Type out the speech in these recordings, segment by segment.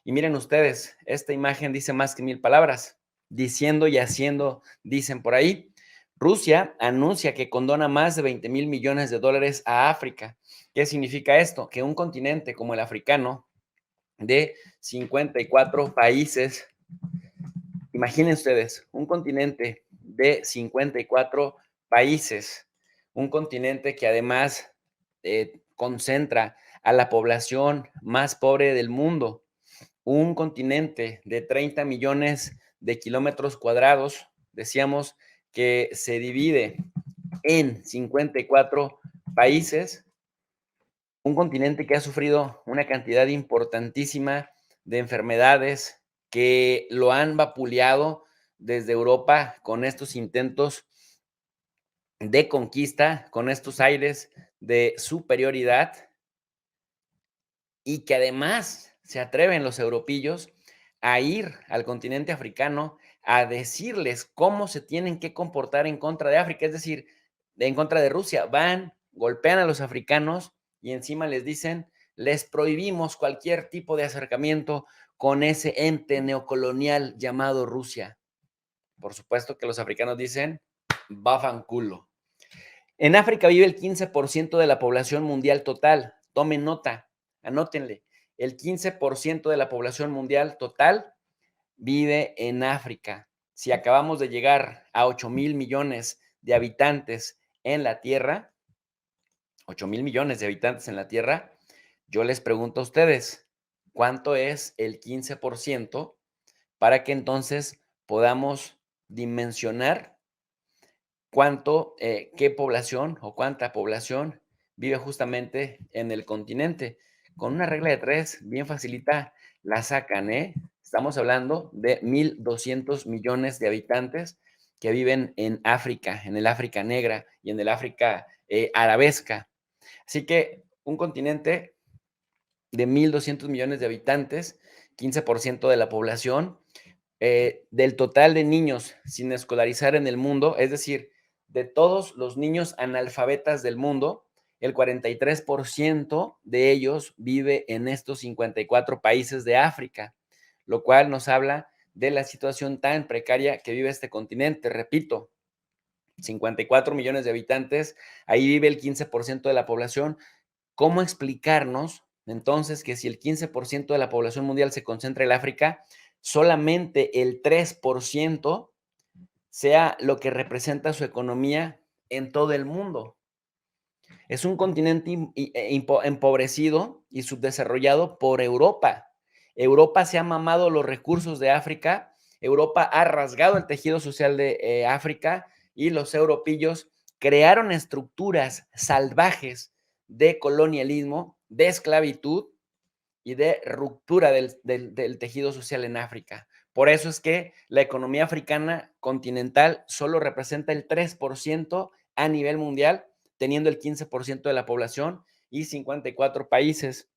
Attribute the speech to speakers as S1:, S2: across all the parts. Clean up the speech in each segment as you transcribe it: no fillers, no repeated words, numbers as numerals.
S1: Y miren ustedes, esta imagen dice más que 1000 palabras. Diciendo y haciendo, dicen por ahí. Rusia anuncia que condona más de 20.000 millones de dólares a África. ¿Qué significa esto? Que un continente como el africano, de 54 países, imaginen ustedes, un continente de 54 países, un continente que además concentra a la población más pobre del mundo, un continente de 30 millones de kilómetros cuadrados, decíamos que se divide en 54 países, un continente que ha sufrido una cantidad importantísima de enfermedades que lo han vapuleado desde Europa con estos intentos de conquista, con estos aires de superioridad, y que además se atreven los europillos a ir al continente africano a decirles cómo se tienen que comportar en contra de África, es decir, en contra de Rusia. Van, golpean a los africanos y encima les dicen, les prohibimos cualquier tipo de acercamiento con ese ente neocolonial llamado Rusia. Por supuesto que los africanos dicen, bafan culo. En África vive el 15% de la población mundial total. Tomen nota, anótenle. El 15% de la población mundial total vive en África. Si acabamos de llegar a 8.000 millones de habitantes en la Tierra, 8.000 millones de habitantes en la Tierra, yo les pregunto a ustedes, ¿cuánto es el 15% para que entonces podamos dimensionar qué población o cuánta población vive justamente en el continente? Con una regla de tres, bien facilita, la sacan, ¿eh? Estamos hablando de 1.200 millones de habitantes que viven en África, en el África negra y en el África arabesca. Así que un continente de 1.200 millones de habitantes, 15% de la población, del total de niños sin escolarizar en el mundo, es decir, de todos los niños analfabetas del mundo, el 43% de ellos vive en estos 54 países de África, lo cual nos habla de la situación tan precaria que vive este continente. Repito, 54 millones de habitantes, ahí vive el 15% de la población. ¿Cómo explicarnos entonces que si el 15% de la población mundial se concentra en el África, solamente el 3% sea lo que representa su economía en todo el mundo? Es un continente empobrecido y subdesarrollado por Europa. Europa se ha mamado los recursos de África, Europa ha rasgado el tejido social de África, y los europillos crearon estructuras salvajes de colonialismo, de esclavitud y de ruptura del tejido social en África. Por eso es que la economía africana continental solo representa el 3% a nivel mundial, teniendo el 15% de la población y 54 países.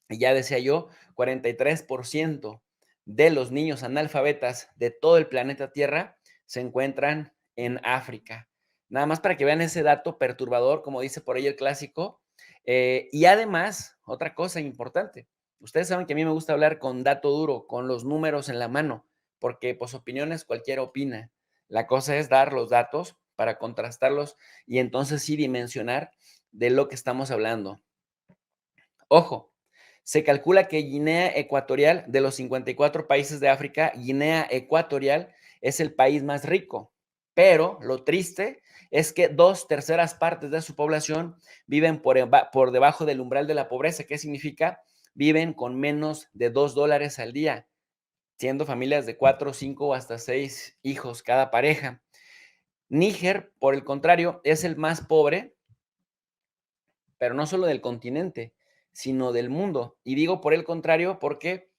S1: Y ya decía yo, 43% de los niños analfabetas de todo el planeta Tierra se encuentran en África. Nada más para que vean ese dato perturbador, como dice por ahí el clásico. Y además, otra cosa importante, ustedes saben que a mí me gusta hablar con dato duro, con los números en la mano, porque pues opiniones cualquiera opina. La cosa es dar los datos para contrastarlos y entonces sí dimensionar de lo que estamos hablando. Ojo, se calcula que Guinea Ecuatorial, de los 54 países de África, Guinea Ecuatorial es el país más rico, pero lo triste es que 2/3 de su población viven por debajo del umbral de la pobreza. ¿Qué significa? Viven con menos de $2 al día, siendo familias de 4, 5 o hasta 6 hijos cada pareja. Níger, por el contrario, es el más pobre, pero no solo del continente, sino del mundo. Y digo por el contrario porque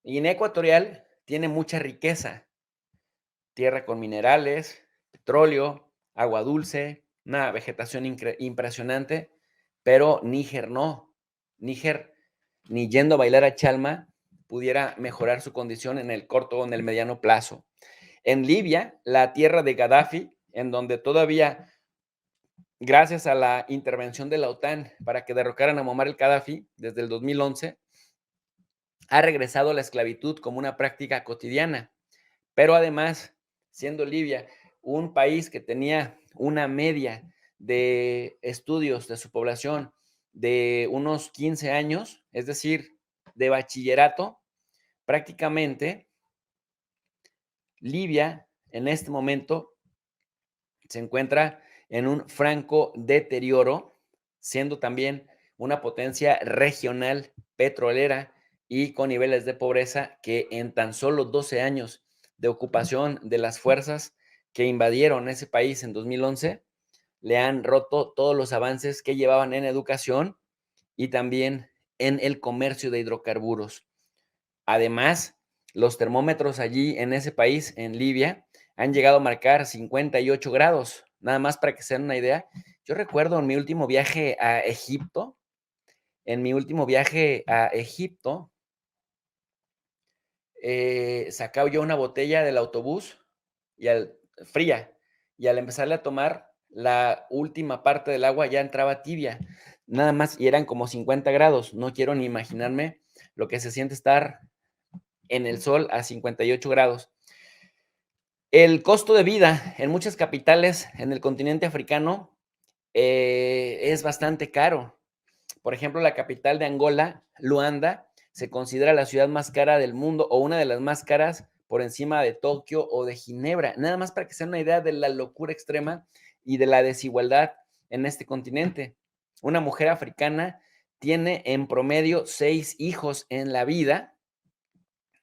S1: Guinea Ecuatorial tiene mucha riqueza, tierra con minerales, petróleo, agua dulce, una vegetación impresionante, pero Níger no. Níger, ni yendo a bailar a Chalma, pudiera mejorar su condición en el corto o en el mediano plazo. En Libia, la tierra de Gaddafi, en donde todavía, gracias a la intervención de la OTAN para que derrocaran a Muammar el Gaddafi desde el 2011, ha regresado la esclavitud como una práctica cotidiana. Pero además, siendo Libia un país que tenía una media de estudios de su población de unos 15 años, es decir, de bachillerato, prácticamente Libia en este momento se encuentra en un franco deterioro, siendo también una potencia regional petrolera y con niveles de pobreza que en tan solo 12 años de ocupación de las fuerzas que invadieron ese país en 2011 le han roto todos los avances que llevaban en educación y también en el comercio de hidrocarburos. Además, los termómetros allí en ese país, en Libia, han llegado a marcar 58 grados. Nada más para que se den una idea. Yo recuerdo en mi último viaje a Egipto, sacaba yo una botella del autobús y fría, y al empezarle a tomar, la última parte del agua ya entraba tibia, nada más, y eran como 50 grados. No quiero ni imaginarme lo que se siente estar en el sol a 58 grados. El costo de vida en muchas capitales en el continente africano es bastante caro. Por ejemplo, la capital de Angola, Luanda, se considera la ciudad más cara del mundo o una de las más caras por encima de Tokio o de Ginebra. Nada más para que se den una idea de la locura extrema y de la desigualdad en este continente. Una mujer africana tiene en promedio 6 hijos en la vida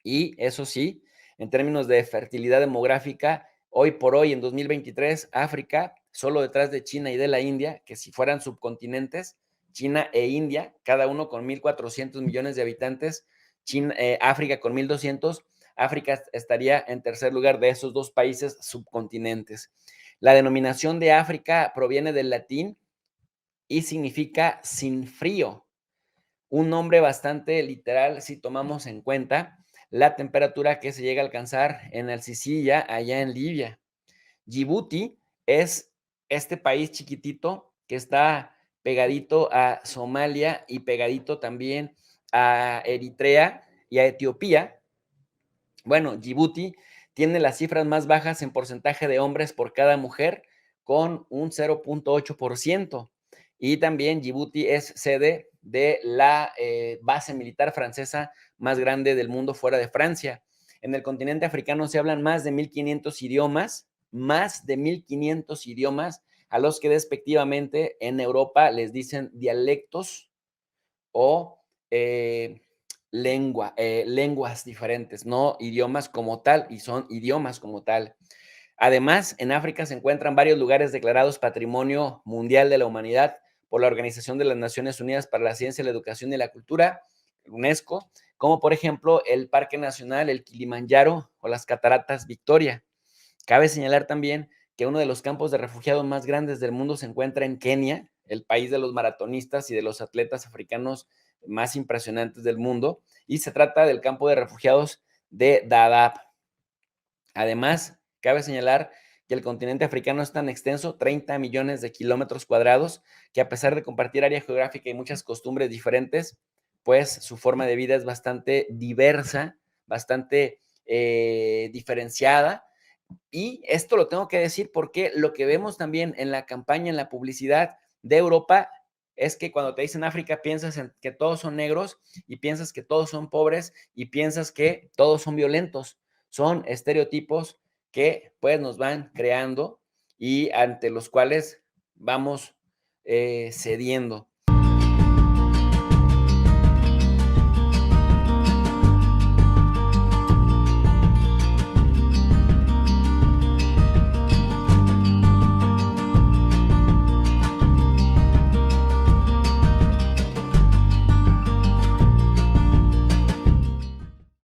S1: y eso sí, en términos de fertilidad demográfica, hoy por hoy, en 2023, África, solo detrás de China y de la India, que si fueran subcontinentes, China e India, cada uno con 1.400 millones de habitantes, África con 1.200, África estaría en tercer lugar de esos dos países subcontinentes. La denominación de África proviene del latín y significa sin frío, un nombre bastante literal si tomamos en cuenta la temperatura que se llega a alcanzar en el Sicilia, allá en Libia. Djibouti es este país chiquitito que está pegadito a Somalia y pegadito también a Eritrea y a Etiopía. Bueno, Djibouti tiene las cifras más bajas en porcentaje de hombres por cada mujer, con un 0.8%. Y también Djibouti es sede de la base militar francesa más grande del mundo fuera de Francia. En el continente africano se hablan más de 1.500 idiomas, a los que despectivamente en Europa les dicen dialectos o lenguas diferentes, no idiomas como tal, y son idiomas como tal. Además, en África se encuentran varios lugares declarados Patrimonio Mundial de la Humanidad por la Organización de las Naciones Unidas para la Ciencia, la Educación y la Cultura, UNESCO, como por ejemplo el Parque Nacional, el Kilimanjaro o las Cataratas Victoria. Cabe señalar también que uno de los campos de refugiados más grandes del mundo se encuentra en Kenia, el país de los maratonistas y de los atletas africanos más impresionantes del mundo, y se trata del campo de refugiados de Dadaab. Además, cabe señalar que el continente africano es tan extenso, 30 millones de kilómetros cuadrados, que a pesar de compartir área geográfica y muchas costumbres diferentes, pues su forma de vida es bastante diversa, bastante diferenciada. Y esto lo tengo que decir porque lo que vemos también en la campaña, en la publicidad de Europa, es que cuando te dicen África piensas en que todos son negros y piensas que todos son pobres y piensas que todos son violentos. Son estereotipos que pues nos van creando y ante los cuales vamos cediendo.